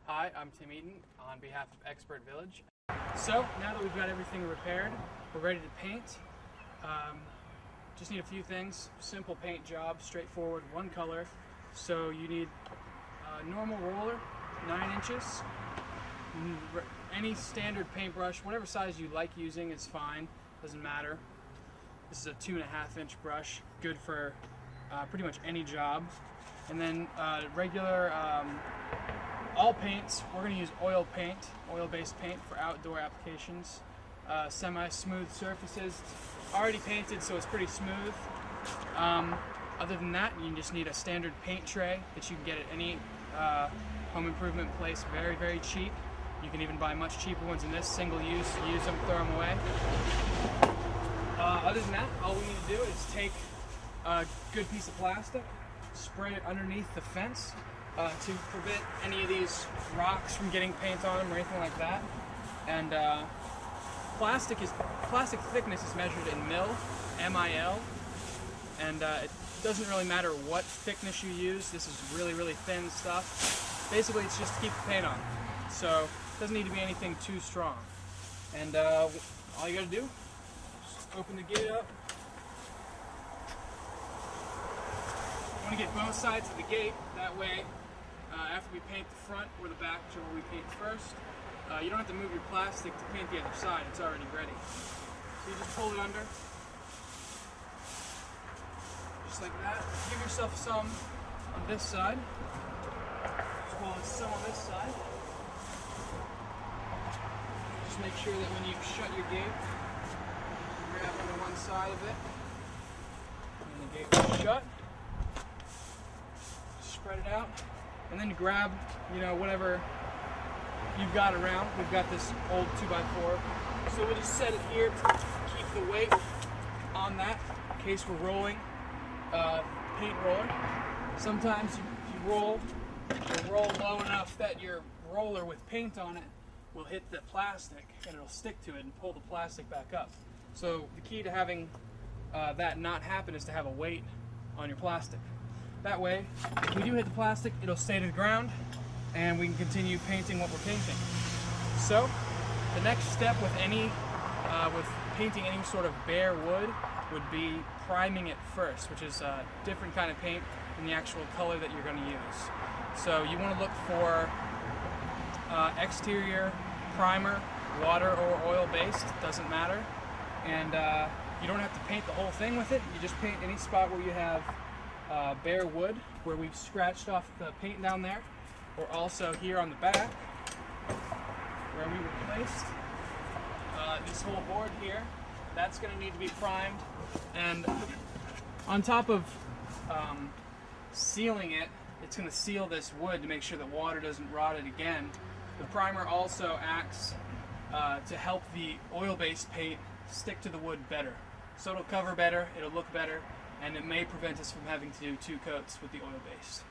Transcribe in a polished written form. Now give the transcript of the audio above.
Hi, I'm Tim Eaton on behalf of Expert Village. So now that we've got everything repaired, we're ready to paint. Just need a few things. Simple paint job, straightforward, one color. So you need a normal roller, 9 inches. Any standard paintbrush, whatever size you like using is fine, doesn't matter. This is a 2.5 inch brush, good for pretty much any job. And then regular all paints, we're going to use oil paint, oil-based paint for outdoor applications. Semi-smooth surfaces, already painted so it's pretty smooth. Other than that, you just need a standard paint tray that you can get at any home improvement place very, very cheap. You can even buy much cheaper ones than this, single use, use them, throw them away. Other than that, all we need to do is take a good piece of plastic, spray it underneath the fence to prevent any of these rocks from getting paint on them or anything like that. And plastic thickness is measured in mil, M-I-L, and it doesn't really matter what thickness you use. This is really, really thin stuff. Basically, it's just to keep the paint on. So it doesn't need to be anything too strong. And all you gotta do is open the gate up. You want to get both sides of the gate, that way after we paint the front or the back, whichever we paint first, you don't have to move your plastic to paint the other side, it's already ready. So you just pull it under, just like that. Give yourself some on this side, as well as some on this side. Just make sure that when you shut your gate, you grab onto one side of it, and the gate will shut. Spread it out, and then you grab, whatever you've got around. We've got this old 2x4, so we'll just set it here to keep the weight on that in case we're rolling paint roller. Sometimes if you roll low enough that your roller with paint on it will hit the plastic and it'll stick to it and pull the plastic back up. So the key to having that not happen is to have a weight on your plastic. That way, if we do hit the plastic, it'll stay to the ground and we can continue painting what we're painting. So, the next step with with painting any sort of bare wood would be priming it first, which is a different kind of paint than the actual color that you're going to use. So you want to look for exterior primer, water or oil based, doesn't matter. And you don't have to paint the whole thing with it, you just paint any spot where you have bare wood, where we've scratched off the paint down there, or also here on the back where we replaced this whole board here. That's going to need to be primed, and on top of sealing it, it's going to seal this wood to make sure that water doesn't rot it again. The primer also acts to help the oil-based paint stick to the wood better, so it'll cover better, it'll look better, and it may prevent us from having to do 2 coats with the oil-based.